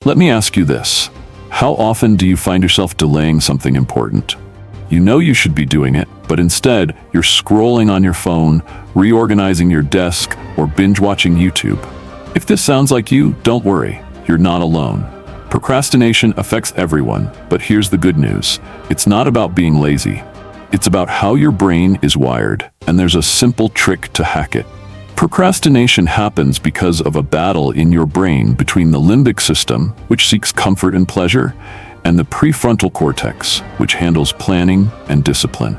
Let me ask you this. How often do you find yourself delaying something important? You know you should be doing it, but instead, you're scrolling on your phone, reorganizing your desk, or binge-watching YouTube. If this sounds like you, don't worry. You're not alone. Procrastination affects everyone, but here's the good news. It's not about being lazy. It's about how your brain is wired, and there's a simple trick to hack it. Procrastination happens because of a battle in your brain between the limbic system, which seeks comfort and pleasure, and the prefrontal cortex, which handles planning and discipline.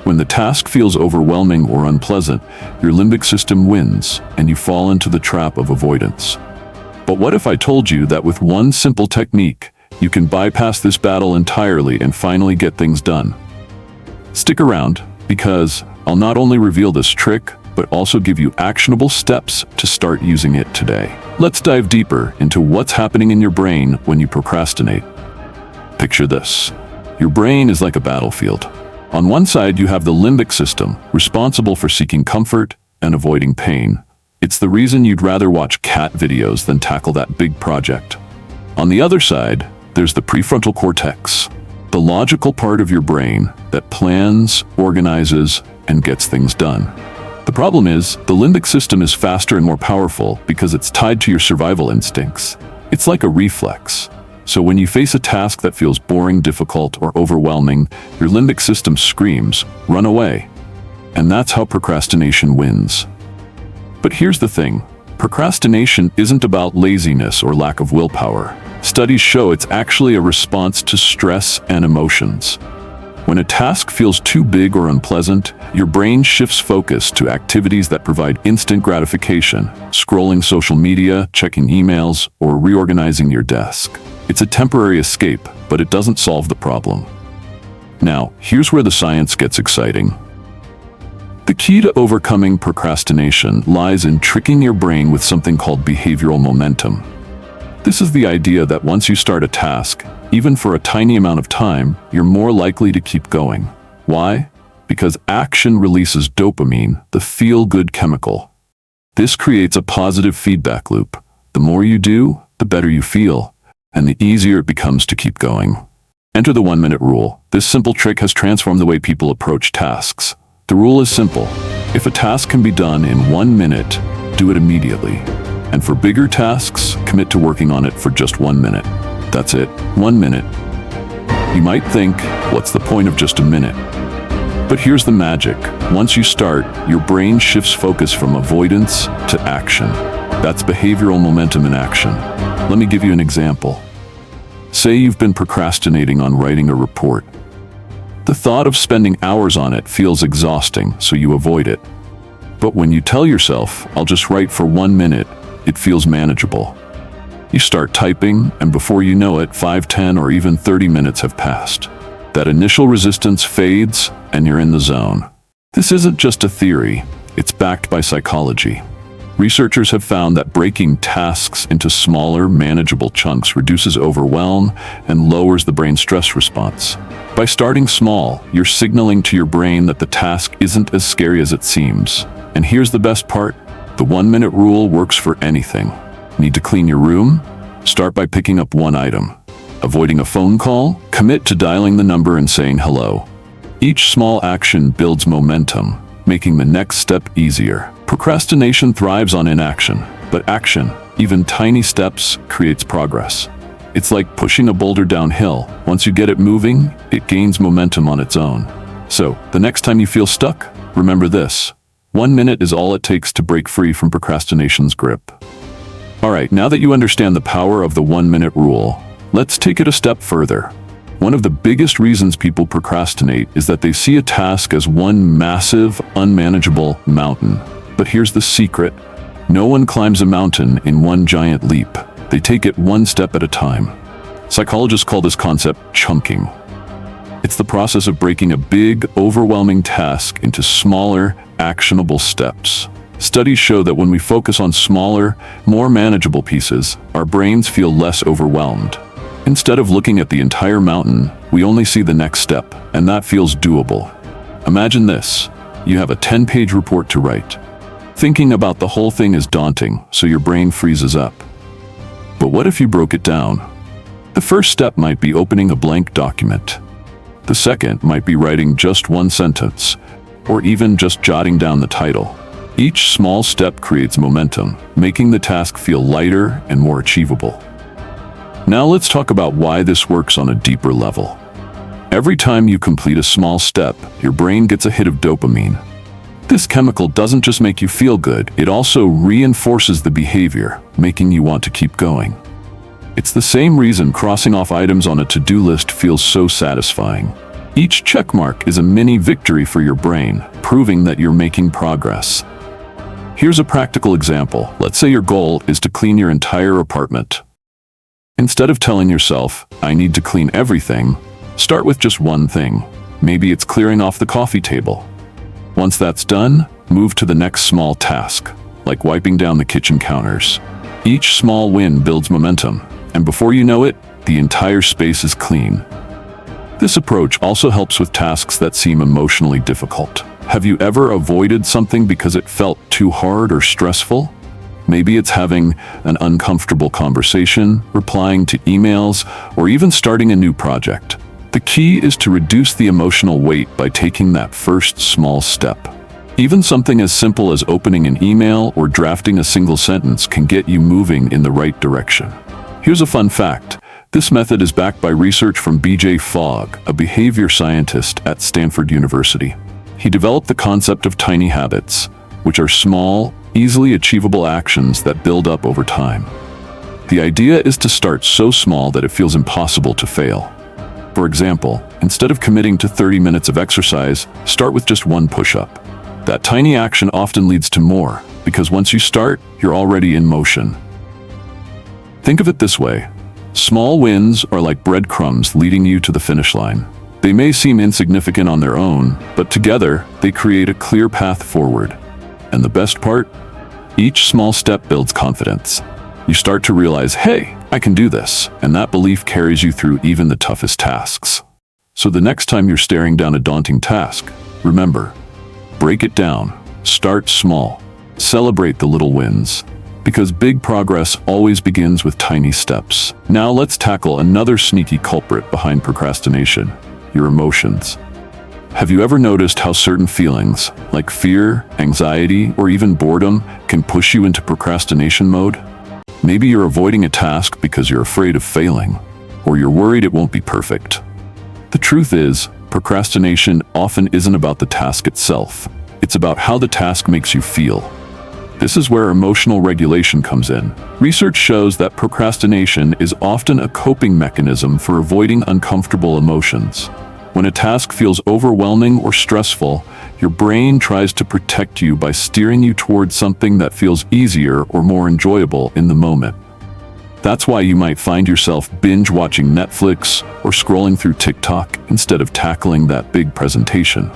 When the task feels overwhelming or unpleasant, your limbic system wins, and you fall into the trap of avoidance. But what if I told you that with one simple technique, you can bypass this battle entirely and finally get things done? Stick around, because I'll not only reveal this trick, but also give you actionable steps to start using it today. Let's dive deeper into what's happening in your brain when you procrastinate. Picture this. Your brain is like a battlefield. On one side, you have the limbic system, responsible for seeking comfort and avoiding pain. It's the reason you'd rather watch cat videos than tackle that big project. On the other side, there's the prefrontal cortex, the logical part of your brain that plans, organizes, and gets things done. The problem is, the limbic system is faster and more powerful because it's tied to your survival instincts. It's like a reflex. So when you face a task that feels boring, difficult, or overwhelming, your limbic system screams, "Run away." And that's how procrastination wins. But here's the thing. Procrastination isn't about laziness or lack of willpower. Studies show it's actually a response to stress and emotions. When a task feels too big or unpleasant, your brain shifts focus to activities that provide instant gratification, scrolling social media, checking emails, or reorganizing your desk. It's a temporary escape, but it doesn't solve the problem. Now, here's where the science gets exciting. The key to overcoming procrastination lies in tricking your brain with something called behavioral momentum. This is the idea that once you start a task, even for a tiny amount of time, you're more likely to keep going. Why? Because action releases dopamine, the feel-good chemical. This creates a positive feedback loop. The more you do, the better you feel, and the easier it becomes to keep going. Enter the 1-minute rule. This simple trick has transformed the way people approach tasks. The rule is simple. If a task can be done in 1 minute, do it immediately. And for bigger tasks, commit to working on it for just 1 minute. That's it, 1 minute. You might think, what's the point of just a minute? But here's the magic. Once you start, your brain shifts focus from avoidance to action. That's behavioral momentum in action. Let me give you an example. Say you've been procrastinating on writing a report. The thought of spending hours on it feels exhausting, so you avoid it. But when you tell yourself, I'll just write for 1 minute, it feels manageable. You start typing, and before you know it, 5, 10, or even 30 minutes have passed. That initial resistance fades, and you're in the zone. This isn't just a theory, it's backed by psychology. Researchers have found that breaking tasks into smaller, manageable chunks reduces overwhelm and lowers the brain's stress response. By starting small, you're signaling to your brain that the task isn't as scary as it seems. And here's the best part. The 1-minute rule works for anything. Need to clean your room? Start by picking up one item. Avoiding a phone call? Commit to dialing the number and saying hello. Each small action builds momentum, making the next step easier. Procrastination thrives on inaction, but action, even tiny steps, creates progress. It's like pushing a boulder downhill. Once you get it moving, it gains momentum on its own. So, the next time you feel stuck, remember this. 1 minute is all it takes to break free from procrastination's grip. Alright, now that you understand the power of the 1-minute rule, let's take it a step further. One of the biggest reasons people procrastinate is that they see a task as one massive, unmanageable mountain. But here's the secret. No one climbs a mountain in one giant leap. They take it one step at a time. Psychologists call this concept chunking. It's the process of breaking a big, overwhelming task into smaller, actionable steps. Studies show that when we focus on smaller, more manageable pieces, our brains feel less overwhelmed. Instead of looking at the entire mountain, we only see the next step, and that feels doable. Imagine this. You have a 10-page report to write. Thinking about the whole thing is daunting, so your brain freezes up. But what if you broke it down? The first step might be opening a blank document. The second might be writing just one sentence, or even just jotting down the title. Each small step creates momentum, making the task feel lighter and more achievable. Now let's talk about why this works on a deeper level. Every time you complete a small step, your brain gets a hit of dopamine. This chemical doesn't just make you feel good, it also reinforces the behavior, making you want to keep going. It's the same reason crossing off items on a to-do list feels so satisfying. Each checkmark is a mini victory for your brain, proving that you're making progress. Here's a practical example. Let's say your goal is to clean your entire apartment. Instead of telling yourself, I need to clean everything, start with just one thing. Maybe it's clearing off the coffee table. Once that's done, move to the next small task, like wiping down the kitchen counters. Each small win builds momentum, and before you know it, the entire space is clean. This approach also helps with tasks that seem emotionally difficult. Have you ever avoided something because it felt too hard or stressful? Maybe it's having an uncomfortable conversation, replying to emails, or even starting a new project. The key is to reduce the emotional weight by taking that first small step. Even something as simple as opening an email or drafting a single sentence can get you moving in the right direction. Here's a fun fact. This method is backed by research from B.J. Fogg, a behavior scientist at Stanford University. He developed the concept of tiny habits, which are small, easily achievable actions that build up over time. The idea is to start so small that it feels impossible to fail. For example, instead of committing to 30 minutes of exercise, start with just one push-up. That tiny action often leads to more, because once you start, you're already in motion. Think of it this way. Small wins are like breadcrumbs leading you to the finish line. They may seem insignificant on their own, but together, they create a clear path forward. And the best part? Each small step builds confidence. You start to realize, hey, I can do this, and that belief carries you through even the toughest tasks. So the next time you're staring down a daunting task, remember, break it down, start small, celebrate the little wins. Because big progress always begins with tiny steps. Now let's tackle another sneaky culprit behind procrastination, your emotions. Have you ever noticed how certain feelings, like fear, anxiety, or even boredom, can push you into procrastination mode? Maybe you're avoiding a task because you're afraid of failing, or you're worried it won't be perfect. The truth is, procrastination often isn't about the task itself. It's about how the task makes you feel. This is where emotional regulation comes in. Research shows that procrastination is often a coping mechanism for avoiding uncomfortable emotions. When a task feels overwhelming or stressful, your brain tries to protect you by steering you towards something that feels easier or more enjoyable in the moment. That's why you might find yourself binge watching Netflix or scrolling through TikTok instead of tackling that big presentation.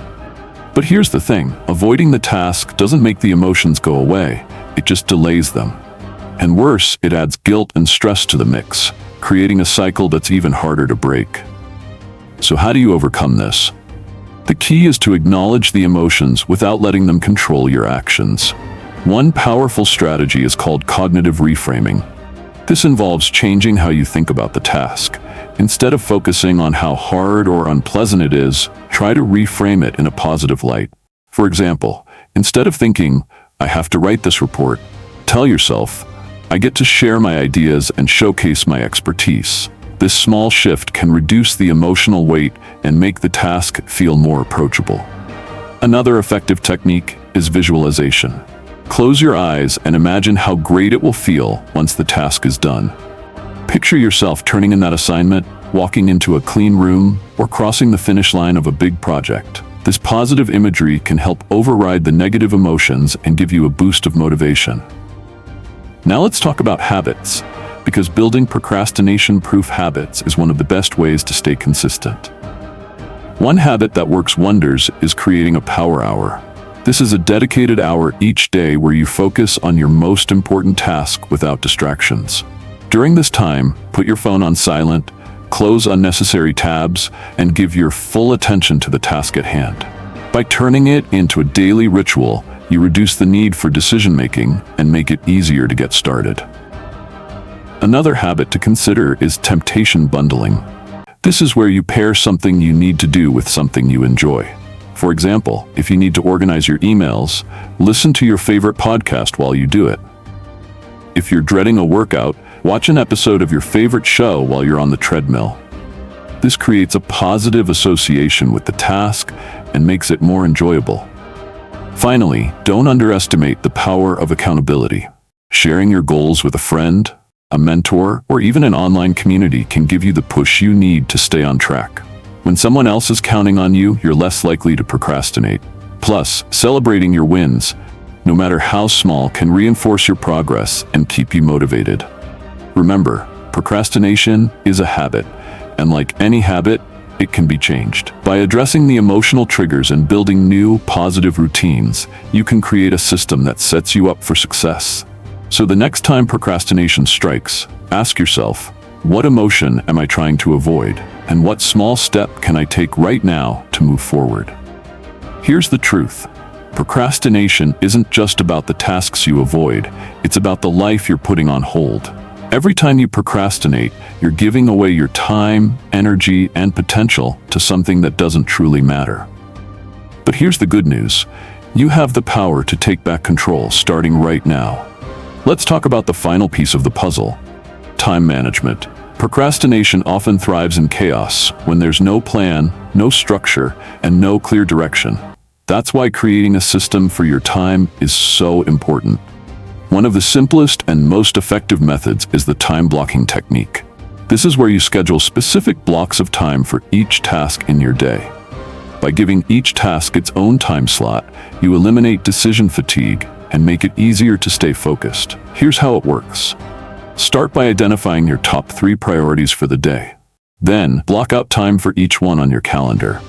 But here's the thing, avoiding the task doesn't make the emotions go away, it just delays them. And worse, it adds guilt and stress to the mix, creating a cycle that's even harder to break. So how do you overcome this? The key is to acknowledge the emotions without letting them control your actions. One powerful strategy is called cognitive reframing. This involves changing how you think about the task. Instead of focusing on how hard or unpleasant it is, try to reframe it in a positive light. For example, instead of thinking, I have to write this report, tell yourself, I get to share my ideas and showcase my expertise. This small shift can reduce the emotional weight and make the task feel more approachable. Another effective technique is visualization. Close your eyes and imagine how great it will feel once the task is done. Picture yourself turning in that assignment, walking into a clean room, or crossing the finish line of a big project. This positive imagery can help override the negative emotions and give you a boost of motivation. Now let's talk about habits, because building procrastination-proof habits is one of the best ways to stay consistent. One habit that works wonders is creating a power hour. This is a dedicated hour each day where you focus on your most important task without distractions. During this time, put your phone on silent, close unnecessary tabs, and give your full attention to the task at hand. By turning it into a daily ritual, you reduce the need for decision-making and make it easier to get started. Another habit to consider is temptation bundling. This is where you pair something you need to do with something you enjoy. For example, if you need to organize your emails, listen to your favorite podcast while you do it. If you're dreading a workout, watch an episode of your favorite show while you're on the treadmill. This creates a positive association with the task and makes it more enjoyable. Finally, don't underestimate the power of accountability. Sharing your goals with a friend, a mentor, or even an online community can give you the push you need to stay on track. When someone else is counting on you, you're less likely to procrastinate. Plus, celebrating your wins, no matter how small, can reinforce your progress and keep you motivated. Remember, procrastination is a habit, and like any habit, it can be changed. By addressing the emotional triggers and building new, positive routines, you can create a system that sets you up for success. So the next time procrastination strikes, ask yourself, what emotion am I trying to avoid? And what small step can I take right now to move forward? Here's the truth. Procrastination isn't just about the tasks you avoid, it's about the life you're putting on hold. Every time you procrastinate, you're giving away your time, energy, and potential to something that doesn't truly matter. But here's the good news. You have the power to take back control starting right now. Let's talk about the final piece of the puzzle: time management. Procrastination often thrives in chaos, when there's no plan, no structure, and no clear direction. That's why creating a system for your time is so important. One of the simplest and most effective methods is the time blocking technique. This is where you schedule specific blocks of time for each task in your day. By giving each task its own time slot, you eliminate decision fatigue and make it easier to stay focused. Here's how it works. Start by identifying your top 3 priorities for the day. Then, block out time for each one on your calendar.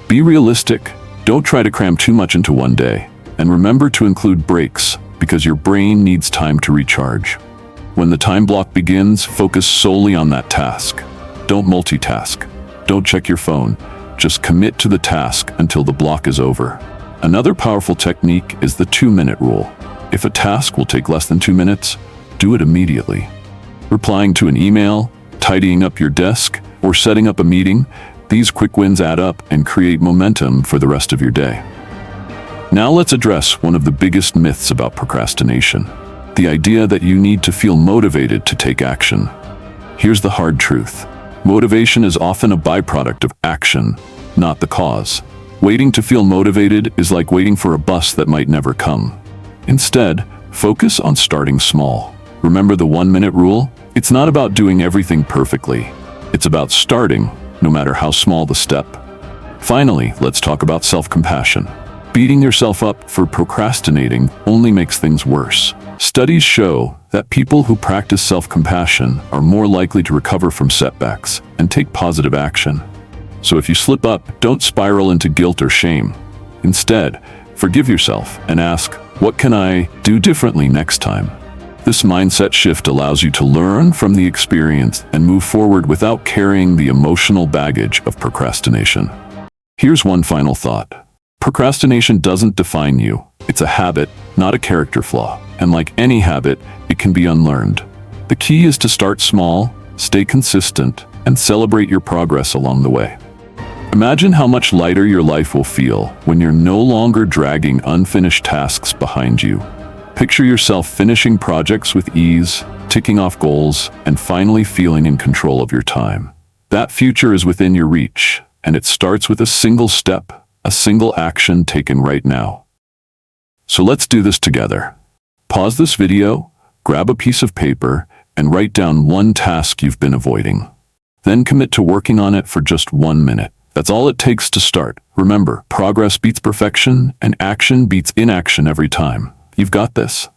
Be realistic. Don't try to cram too much into one day. And remember to include breaks, because your brain needs time to recharge. When the time block begins, focus solely on that task. Don't multitask. Don't check your phone. Just commit to the task until the block is over. Another powerful technique is the 2-minute rule. If a task will take less than 2 minutes, do it immediately. Replying to an email, tidying up your desk, or setting up a meeting, these quick wins add up and create momentum for the rest of your day. Now let's address one of the biggest myths about procrastination: the idea that you need to feel motivated to take action. Here's the hard truth. Motivation is often a byproduct of action, not the cause. Waiting to feel motivated is like waiting for a bus that might never come. Instead, focus on starting small. Remember the 1-minute rule? It's not about doing everything perfectly. It's about starting, no matter how small the step. Finally, let's talk about self-compassion. Beating yourself up for procrastinating only makes things worse. Studies show that people who practice self-compassion are more likely to recover from setbacks and take positive action. So if you slip up, don't spiral into guilt or shame. Instead, forgive yourself and ask, what can I do differently next time? This mindset shift allows you to learn from the experience and move forward without carrying the emotional baggage of procrastination. Here's one final thought. Procrastination doesn't define you. It's a habit, not a character flaw. And like any habit, it can be unlearned. The key is to start small, stay consistent, and celebrate your progress along the way. Imagine how much lighter your life will feel when you're no longer dragging unfinished tasks behind you. Picture yourself finishing projects with ease, ticking off goals, and finally feeling in control of your time. That future is within your reach, and it starts with a single step, a single action taken right now. So let's do this together. Pause this video, grab a piece of paper, and write down one task you've been avoiding. Then commit to working on it for just 1 minute. That's all it takes to start. Remember, progress beats perfection, and action beats inaction every time. You've got this.